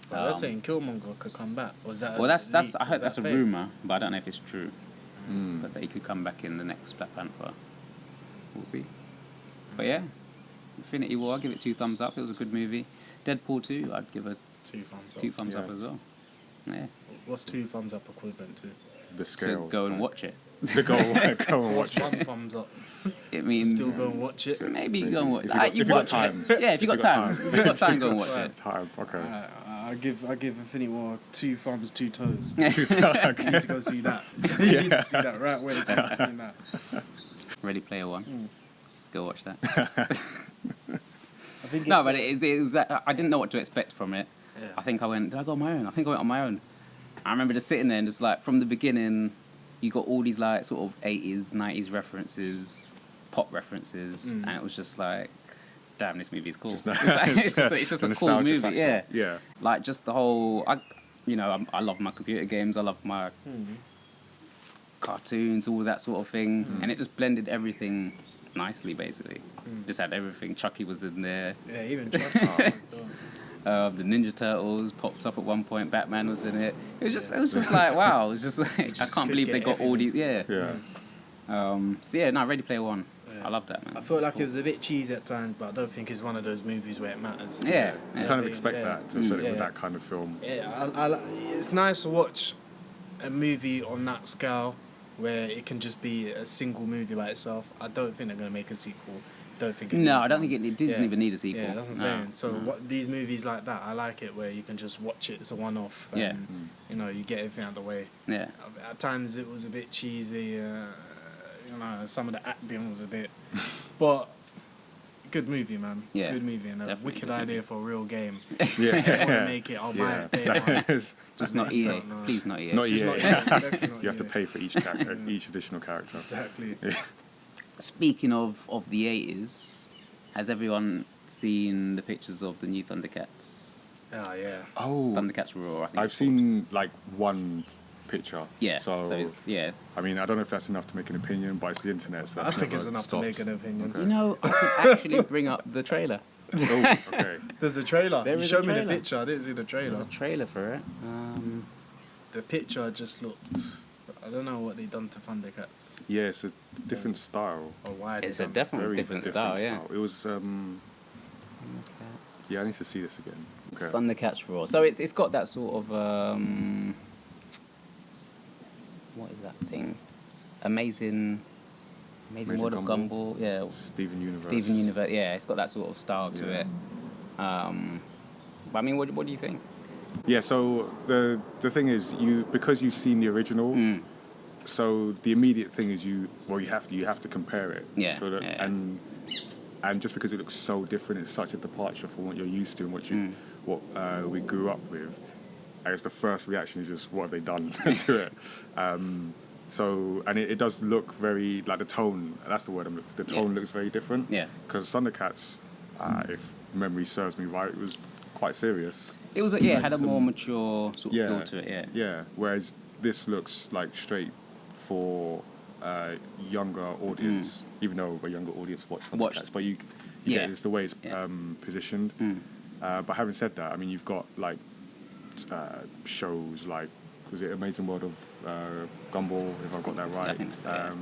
But they're Um, saying Killmonger could come back. Was that? Well, that's leak? I heard Was that's a that fake? rumor, but I don't know if it's true. Mm. But they could come back in the next Black Panther. We'll see. But yeah, Infinity War, I'll give it 2 thumbs up. It was a good movie. Deadpool 2, I'd give it 2 thumbs up. 2 thumbs up Yeah. as well. Yeah, What's 2 thumbs up equivalent to? The so scale. go and watch it. To go and So watch what's it. 1 thumbs up? It means Still go and watch it. maybe go and watch. If you got- if you got watch time. it. Yeah, if you got time. If you got time, go and watch time. it. Time. Okay. I give Infinity War 2 thumbs, 2 toes. Yeah. You need to go see that. You need to see that right away. Seeing that. Ready Player One. Go watch that. I think No, it's- but it was that I didn't know what to expect from it. Yeah. I think I went. Did I go on my own? I think I went on my own. I remember just sitting there and just like from the beginning, you got all these like sort of 80s, 90s references, pop references, and it was just like, damn, this movie is cool. Just It's just the a cool nostalgia movie, factor. yeah. Yeah. Like just the whole, I love my computer games. I love my cartoons, all that sort of thing, and it just blended everything nicely. Basically, just had everything. Chucky was in there. Yeah, even Chuck. The Ninja Turtles popped up at one point. Batman was in it. It was just like wow. It was just like I just can't could believe they get got all these. everything. Yeah. Yeah. So yeah, no, Ready Player One. Yeah. I love that, man. I felt It's like cool. it was a bit cheesy at times, but I don't think it's one of those movies where it matters. Yeah. You yeah. kind of Yeah. expect Yeah. that to a certain Yeah. with that kind of film. Yeah, it's nice to watch a movie on that scale where it can just be a single movie by itself. I don't think they're going to make a sequel. Don't think. No, I needs don't one. think it doesn't Yeah. even need a sequel. Yeah, that's what I'm No. saying. So what these movies like that, I like it where you can just watch it as a one-off. And, Yeah. You know, you get everything out of the way. Yeah. At times it was a bit cheesy. You know, some of the acting was a bit, but good movie, man. Yeah, Good movie and a definitely wicked good idea for a real game. Yeah. If I want to make it, I'll buy it day one. It's Just not EA. No. Please not EA. not Just EA. not EA, definitely not You have to EA. pay for each character, each additional character. Exactly. Speaking of the 80s, has everyone seen the pictures of the new Thundercats? Oh yeah. Oh, Thundercats Roar, I think I've it's called. seen like one picture. Yeah. So, it's, yeah. I mean, I don't know if that's enough to make an opinion, but it's the internet, so I that's think never it's enough stopped. to make an opinion. You know, I could actually bring up the trailer. Oh, okay. There's a trailer. There You is showed a me the trailer. picture. I didn't see the There's trailer. a trailer for it. The picture just looked. I don't know what they done to Thundercats Yeah, it's a different style. or why. It's they a done definitely Very different style, yeah. It was. Yeah, I need to see this again. Okay. Thundercats Roar. So it's got that sort of what is that thing? Amazing World of Gumball. Gumball. Yeah. Steven Universe. Steven Universe. Yeah, it's got that sort of style to Yeah. it. But I mean, what do you think? Yeah. So the thing is, because you've seen the original. So the immediate thing is you have to compare it. Yeah, to the- yeah. And just because it looks so different, it's such a departure from what you're used to and what we grew up with. I guess the first reaction is just what have they done to it. So, and it does look very, like the tone, that's the word I'm looking for, the tone looks very different. Yeah. Because Thundercats, if memory serves me right, it was quite serious. It was, it had a more mature sort of feel to it, Yeah, whereas this looks like straight for younger audience, even though a younger audience watch Thundercats, but you get it's the way it's positioned. But having said that, I mean, you've got like shows like, was it Amazing World of Gumball, if I got that right? I think so,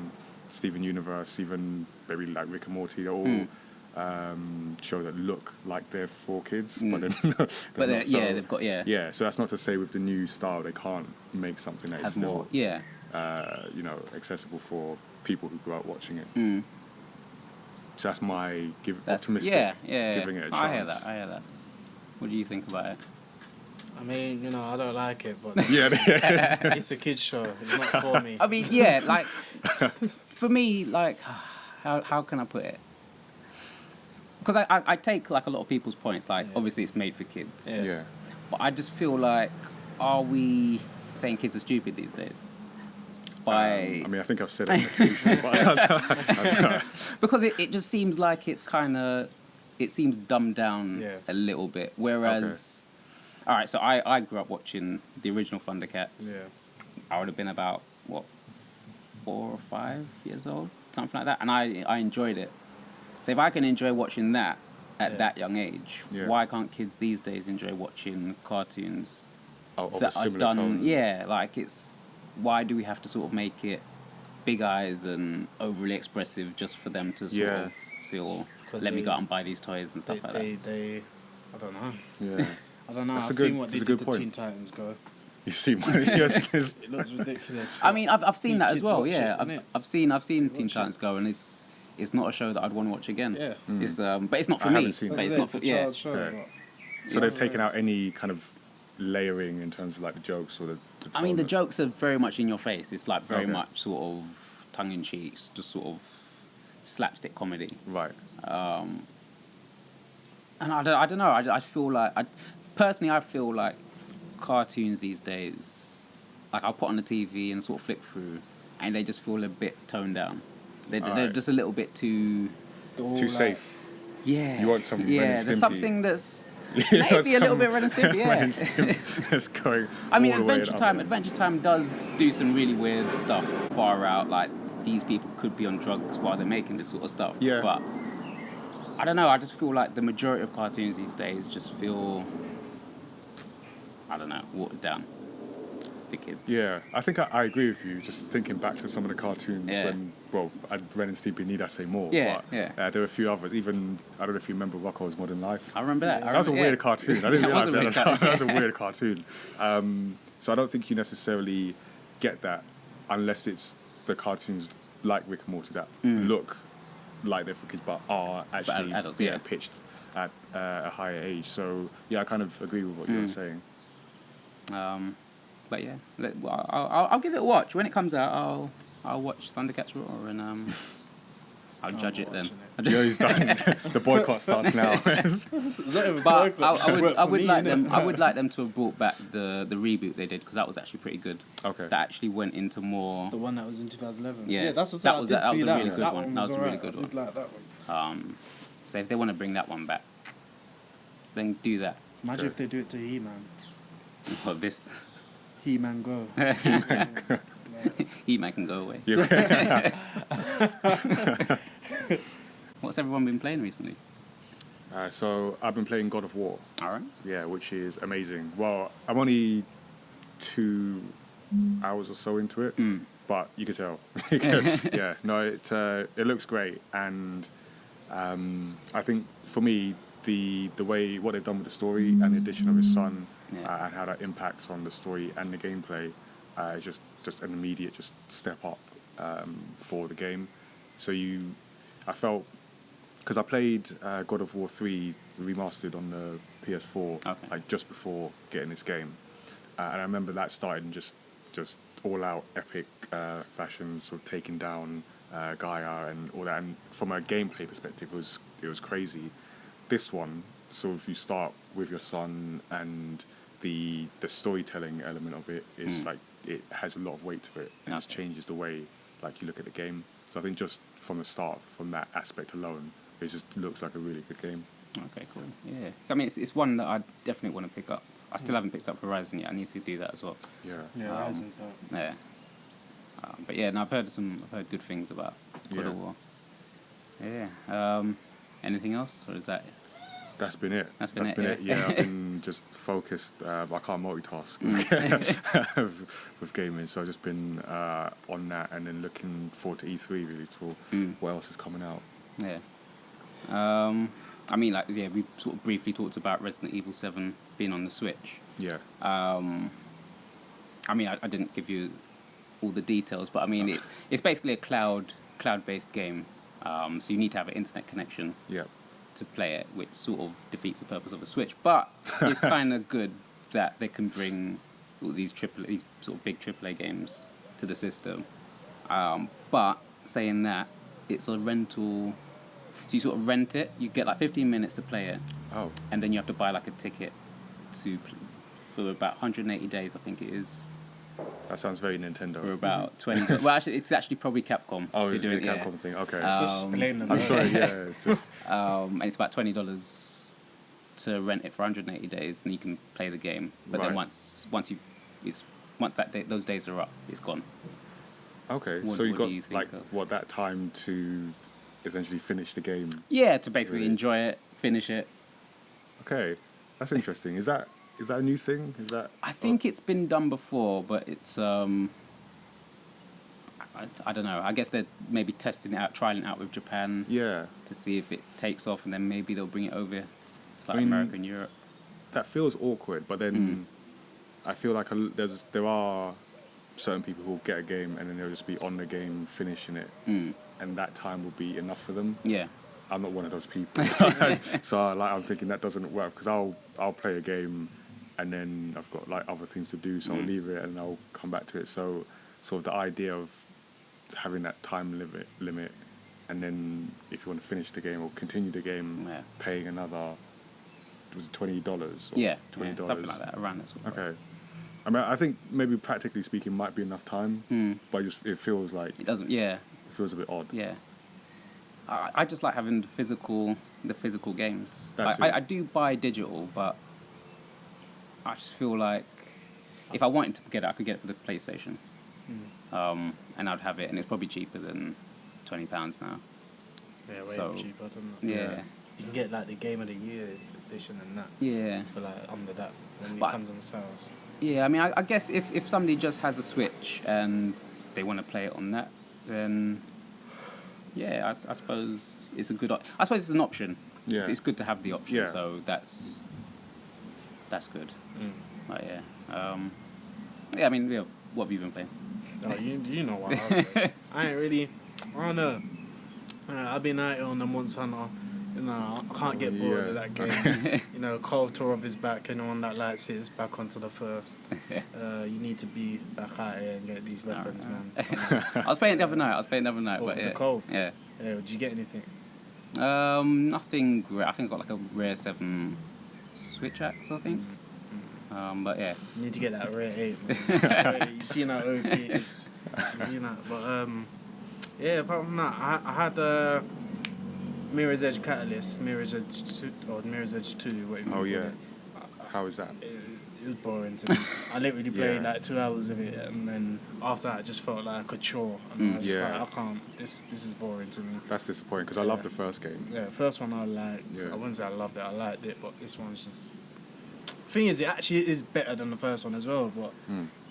Steven Universe, even maybe like Rick and Morty, they're all shows that look like they're for kids, but they're not. So, they've got so that's not to say with the new style they can't make something that is still accessible for people who grew up watching it. So that's my optimistic giving it a chance. I hear that. What do you think about it? I mean, I don't like it, but Yeah, it's a kids show. It's not for me. I mean, like for me, like how can I put it? Because I take like a lot of people's points. Like obviously it's made for kids. Yeah. But I just feel like, are we saying kids are stupid these days? I mean, I think I've said it. But because it just seems like it seems dumbed down a little bit. Whereas, all right, so I grew up watching the original Thundercats. Yeah. I would have been about, 4 or 5 years old, something like that. And I enjoyed it. So if I can enjoy watching that at that young age, why can't kids these days enjoy watching cartoons that are done? Tone. Yeah, like why do we have to sort of make it big eyes and overly expressive just for them to sort of feel, let me go out and buy these toys and stuff like that? I don't know. Yeah. I don't know. I've seen what they did to Teen Titans Go. You've seen one? Yes. It looks ridiculous. I mean, I've seen that as well. It, I've seen Teen Titans Go, and it's not a show that I'd want to watch again. Yeah. It's but it's not for I me. haven't seen But it. it's not for child show. So they've taken out any kind of layering in terms of like the jokes or the I mean, the jokes are very much in your face. It's like very much sort of tongue in cheek, just sort of slapstick comedy. Right. And I don't know. I feel like I feel like cartoons these days, like I'll put on the TV and sort of flick through, and they just feel a bit toned down. They're just a little bit too safe. Yeah. You want some Ren and Stimpy. There's something that's maybe a little bit Ren and Stimpy. Yeah. Ren and Stimpy that's going. I mean, all the way Adventure Time does do some really weird stuff far out. Like these people could be on drugs while they're making this sort of stuff. Yeah. But I don't know. I just feel like the majority of cartoons these days just feel, I don't know, watered down for kids. Yeah, I think I agree with you. Just thinking back to some of the cartoons when, Ren and Stimpy, need I say more? Yeah, but, there were a few others. Even, I don't know if you remember Rocko's Modern Life. I remember that. That was a weird cartoon. I didn't realize that. That was a weird cartoon. So I don't think you necessarily get that unless it's the cartoons like Rick and Morty that look like they're for kids but are actually adults, pitched at a higher age. So yeah, I kind of agree with what you're saying. But yeah, I'll give it a watch when it comes out. I'll watch Thundercats Roar and I'll judge it then. Joe's done. The boycott starts now. But I would like them to have brought back the reboot they did, because that was actually pretty good. Okay. That actually went into more. The one that was in 2011. Yeah, that's what that was a really good that one. That was a really good I did one. like that one. So if they want to bring that one back, then do that. Imagine if they do it to He-Man. Well, this He-Man Go. He-Man can go away. What's everyone been playing recently? So I've been playing God of War. All right. Yeah, which is amazing. Well, I'm only 2 hours or so into it, but you could tell. Yeah, no, it looks great, and I think for me the way what they've done with the story and the addition of his son and how that impacts on the story and the gameplay is just an immediate step up for the game. So I felt, because I played God of War 3 remastered on the PS4 like just before getting this game, and I remember that started in just all out epic fashion, sort of taking down Gaia and all that. And from a gameplay perspective, it was crazy. This one, so if you start with your son, and the storytelling element of it is like it has a lot of weight to it, and just changes the way like you look at the game. So I think just from the start, from that aspect alone, it just looks like a really good game. Okay, cool. Yeah. So I mean, it's one that I definitely want to pick up. I still haven't picked up Horizon yet. I need to do that as well. Yeah. Yeah, Horizon. Yeah. But yeah, no, I've heard good things about God of War. Yeah. Anything else, or is that? That's been it. That's been it. Yeah, I've been just focused. I can't multitask with gaming, so I've just been on that, and then looking forward to E3 really to what else is coming out. Yeah. I mean, like, yeah, we sort of briefly talked about Resident Evil 7 being on the Switch. Yeah. I mean, I didn't give you all the details, but I mean, it's basically a cloud-based game. So you need to have an internet connection. Yeah. To play it, which sort of defeats the purpose of a Switch. But it's kind of good that they can bring sort of these sort of big AAA games to the system. But saying that, it's a rental. So you sort of rent it. You get like 15 minutes to play it. Oh. And then you have to buy like a ticket for about 180 days, I think it is. That sounds very Nintendo. For about 20. Well, actually, it's actually probably Capcom. Oh, it's the Capcom thing. Okay. Just blame them. I'm sorry. Yeah. Just. And it's about $20 to rent it for 180 days, and you can play the game. But then once those days are up, it's gone. Okay. What so you got do you think like of? that time to essentially finish the game. Yeah, to basically Really? enjoy it, finish it. Okay, that's interesting. Is that a new thing? Is that? I think it's been done before, but it's I don't know. I guess they're maybe testing it out, trialing it out with Japan. Yeah. To see if it takes off, and then maybe they'll bring it over. It's like I mean, America and Europe. That feels awkward, but then I feel like there are certain people who will get a game and then they'll just be on the game finishing it, and that time will be enough for them. Yeah. I'm not one of those people, so I'm thinking that doesn't work because I'll play a game, and then I've got like other things to do, so I'll leave it and I'll come back to it. So sort of the idea of having that time limit, and then if you want to finish the game or continue the game, paying another $20 or $20, something like that, around that sort of Okay. I mean, I think maybe practically speaking might be enough time, but it feels like it doesn't. Yeah. It feels a bit odd. Yeah. I just like having the physical games. That's I do buy digital, but I just feel like if I wanted to get it, I could get it for the PlayStation, and I'd have it, and it's probably cheaper than £20 now. Yeah, way So, cheaper than that. Yeah. You can get like the Game of the Year edition and that. Yeah. For like under that when it comes on sales. Yeah, I mean, I guess if somebody just has a Switch and they want to play it on that, then yeah, I suppose it's a good. I suppose it's an option. Yeah. It's good to have the option. Yeah. So that's good. Like, yeah. Yeah, I mean, yeah, what have you been playing? Oh, you know what? I ain't really. I don't know. I've been out on the Monster Hunter. You know, I can't get bored of that game. You know, Cold Tour of his back. Anyone that likes it is back onto the first. You need to be back out here and get these weapons, man. I was playing it the other night. But the yeah. Cove? Yeah. Yeah, did you get anything? Nothing great. I think I got like a rare 7 Switch axe, I think. But yeah. You need to get that rare 8, man. You've seen how OP it is. You know, but yeah, apart from that, I had Mirror's Edge Catalyst, Mirror's Edge 2, or Mirror's Edge 2, whatever you call it. How is that? It was boring to me. I literally played like 2 hours of it, and then after that, I just felt like a chore. And I was just like, I can't. This is boring to me. That's disappointing because I love the first game. Yeah, the first one I liked. Yeah. I wouldn't say I loved it. I liked it, but this one's just. Thing is, it actually is better than the first one as well. But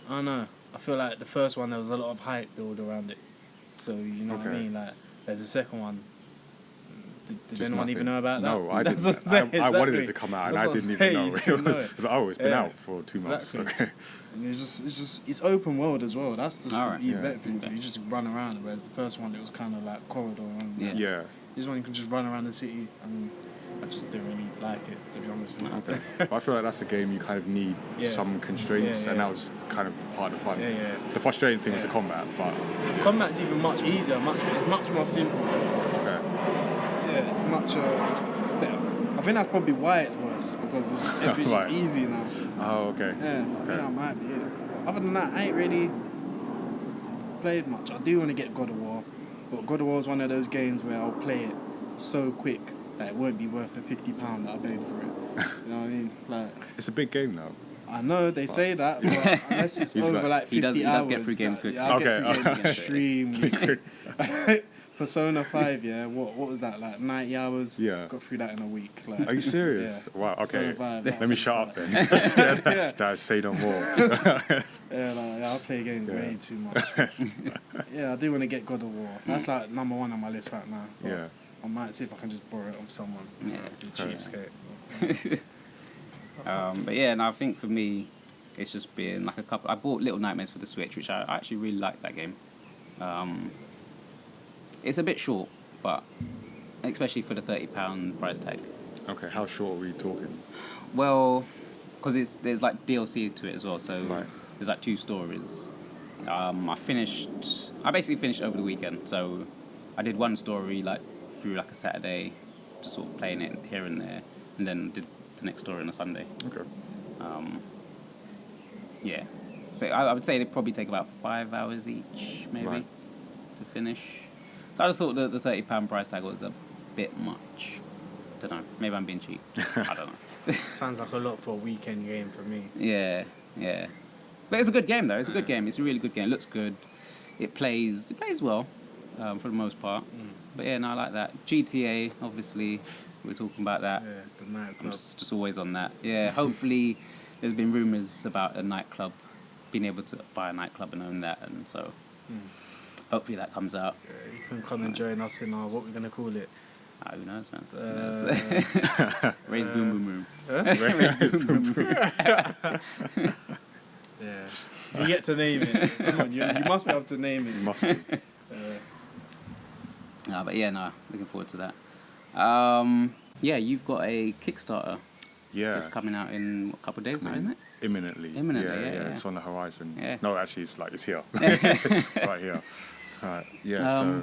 I don't know. I feel like the first one there was a lot of hype build around it. So you know what I mean? Like, there's a second one. Did anyone even know about that? No, I didn't. I wanted it to come out, and I didn't even know. It was been out for 2 months. Okay. And it's open world as well. That's just the right. better thing. So you just run around. Whereas the first one, it was kind of like corridor. And Yeah. This one you can just run around the city. And I just didn't really like it, to be honest with you. Okay. But I feel like that's a game you kind of need some constraints, and that was kind of part of the fun. Yeah. The frustrating thing was the combat, but combat's even much easier. It's much more simple. okay. Yeah, it's much better. I think that's probably why it's worse, because it's just, everything's just easy now. Oh, okay. Yeah, I think that might be it. other than that, I ain't really played much. I do want to get God of War, but God of War is one of those games where I'll play it so quick that it won't be worth the £50 that I paid for it. You know what I mean? Like, It's a big game now. I know they say that, but unless it's over like 50 hours, he does get through games quickly. I'll Okay. get through games extremely quick. Persona 5, yeah. What was that, like 90 hours? Yeah. Got through that in a week. Like, Are you serious? Yeah. Wow. Okay. Persona 5, Let me shut up then. Dad, say no more. I play games way too much. Yeah, I do want to get God of War. That's like number 1 on my list right now. But Yeah. I might see if I can just borrow it off someone. Yeah. Be cheapskate. But yeah, and I think for me, it's just been like a couple. I bought Little Nightmares for the Switch, which I actually really like that game. It's a bit short, but especially for the £30 price tag. Okay. How short are we talking? Well, because there's like DLC to it as well, so Right. there's like 2 stories. I basically finished over the weekend, so I did one story like through like a Saturday, just sort of playing it here and there, and then did the next story on a Sunday. Okay. Yeah, so I would say it'd probably take about 5 hours each, maybe, Right. to finish. So I just thought the £30 price tag was a bit much. Don't know. Maybe I'm being cheap. I don't know. Sounds like a lot for a weekend game for me. Yeah. But it's a good game though. It's a good game. It's a really good game. It looks good. It plays well, for the most part. But yeah, no, I like that. GTA, obviously, we're talking about that. Yeah, the I'm nightclub. just always on that. Yeah, hopefully there's been rumours about a nightclub, being able to buy a nightclub and own that, and so hopefully that comes out. Yeah, you can come and join us in our, what we're going to call it. Who knows, man? Raise boom boom boom. Yeah. You get to name it. Come on, you must be able to name it. You must be. But yeah, no, looking forward to that. Yeah, you've got a Kickstarter Yeah. that's coming out in a couple of days now, isn't it? Imminently. Imminently, Yeah. yeah. It's on the horizon. Yeah. No, actually, it's here. It's right here. Yeah.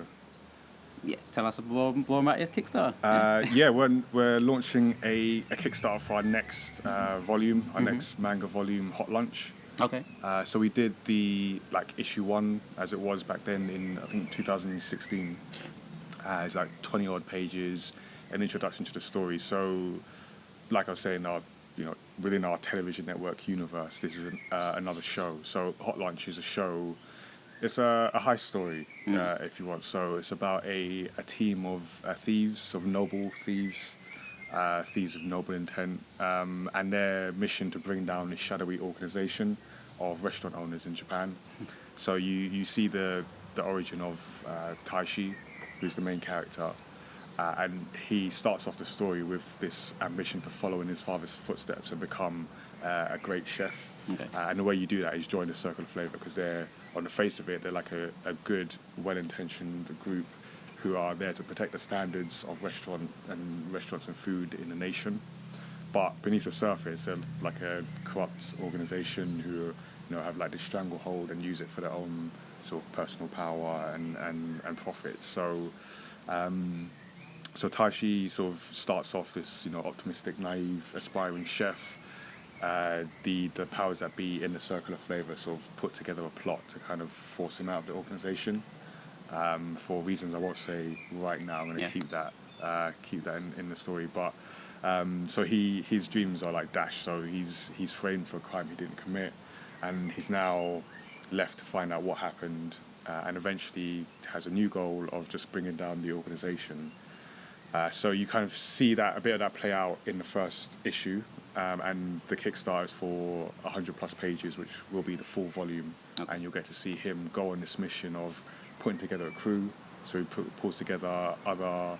Yeah, tell us more about your Kickstarter. Yeah, we're launching a Kickstarter for our next volume, our next manga volume, Hot Lunch. Okay. So we did the issue 1 as it was back then in I think 2016. It's like 20 odd pages, an introduction to the story. So, like I was saying, within our television network universe, this is another show. So Hot Lunch is a show. It's a heist story, if you want. So it's about a team of thieves, of noble thieves, thieves of noble intent, and their mission to bring down the shadowy organization of restaurant owners in Japan. So you see the origin of Taishi, who's the main character, and he starts off the story with this ambition to follow in his father's footsteps and become a great chef. Okay. And the way you do that is join the Circle of Flavor, because they're, on the face of it, they're like a good, well-intentioned group who are there to protect the standards of restaurants and food in the nation. But beneath the surface, they're like a corrupt organization who have like this stranglehold and use it for their own sort of personal power and profit. So Taishi sort of starts off this optimistic, naive, aspiring chef. The powers that be in the Circle of Flavor sort of put together a plot to kind of force him out of the organization, for reasons I won't say right now. I'm going to keep that in the story. But so his dreams are like dashed. So he's framed for a crime he didn't commit, and he's now left to find out what happened, and eventually has a new goal of just bringing down the organization. So you kind of see a bit of that play out in the first issue. And the Kickstarter is for 100+ pages, which will be the full volume. Okay. And you'll get to see him go on this mission of putting together a crew. So he pulls together other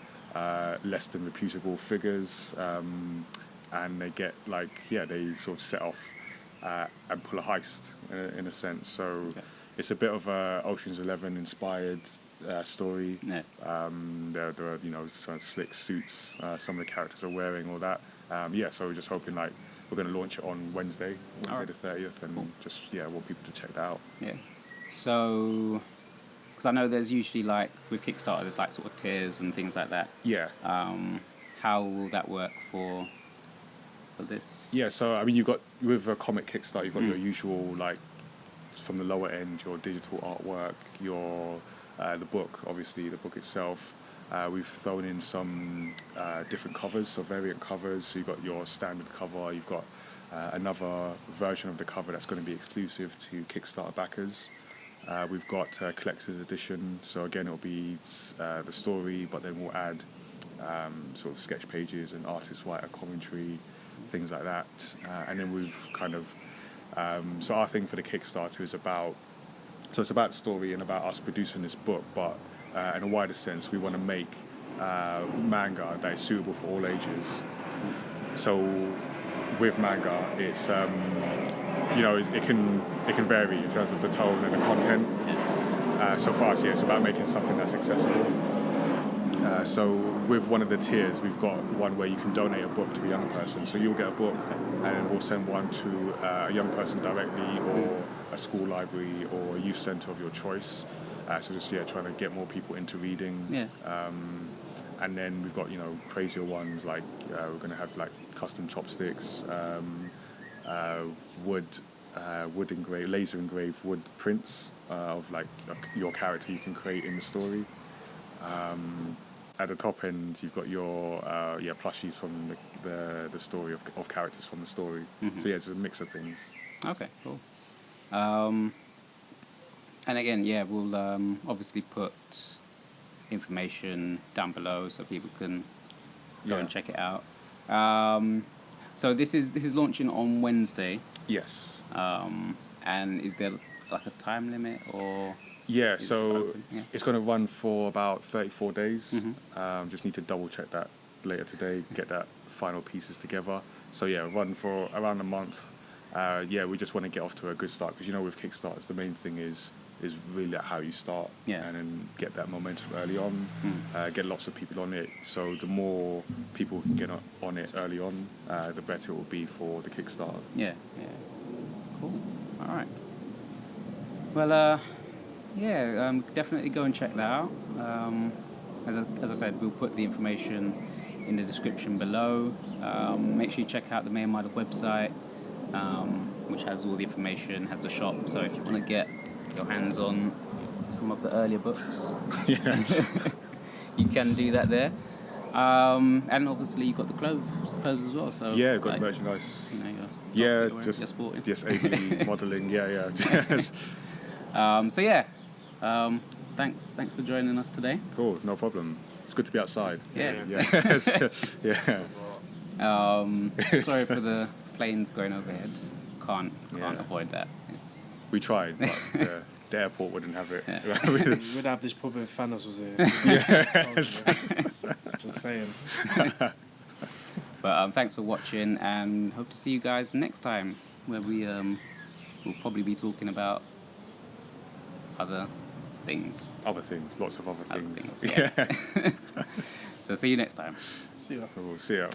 less than reputable figures, and they get they sort of set off and pull a heist in a sense. So it's a bit of a Ocean's 11 inspired story. Yeah. There are some slick suits some of the characters are wearing, all that. So we're just hoping we're going to launch it on Wednesday the 30th, and just want people to check that out. Yeah. So, because I know there's usually with Kickstarter there's sort of tiers and things like that. Yeah. How will that work for this? Yeah. So I mean, you've got with a comic Kickstarter, you've got your usual from the lower end, your digital artwork, your the book, obviously the book itself. We've thrown in some different covers, so variant covers. So you've got your standard cover, you've got another version of the cover that's going to be exclusive to Kickstarter backers. We've got a collector's edition, so again it'll be the story, but then we'll add sort of sketch pages and artist writer commentary, things like that. And then we've kind of so our thing for the Kickstarter is about the story and about us producing this book, but in a wider sense, we want to make manga that is suitable for all ages. So with manga, it's it can vary in terms of the tone and the content. So for us, it's about making something that's accessible. So with one of the tiers, we've got one where you can donate a book to a young person. So you'll get a book, and we'll send one to a young person directly, or a school library, or a youth centre of your choice. So just trying to get more people into reading. Yeah. And then we've got crazier ones like we're going to have like custom chopsticks, wood engraved, laser engraved wood prints of like your character you can create in the story. At the top end, you've got your plushies from the story of characters from the story. Mm-hmm. So it's a mix of things. Okay, cool. And again, we'll obviously put information down below so people can go and check it out. So this is launching on Wednesday. Yes. And is there like a time limit or? Yeah, so it's going to run for about 34 days. Mm-hmm. Just need to double check that later today, get that final pieces together. So run for around a month. We just want to get off to a good start because with Kickstarters the main thing is really how you start and then get that momentum early on, get lots of people on it. So the more people can get on it early on, the better it will be for the Kickstarter. Yeah. Cool. All right. Well, definitely go and check that out. As I said, we'll put the information in the description below. Make sure you check out the Mayamada website, which has all the information, has the shop. So if you want to get your hands on some of the earlier books, you can do that there. And obviously you've got the clothes as well. So got merchandise. Just sporting. Just AV modelling. Thanks for joining us today. Cool, no problem. It's good to be outside. Yeah. Sorry for the planes going overhead. Can't avoid that. We tried, but the airport wouldn't have it. Yeah. We would have this problem if Thanos was here. Yes. Just saying. But thanks for watching, and hope to see you guys next time, where we will probably be talking about other things. Lots of other things. Yeah. So see you next time. See ya. We'll see ya.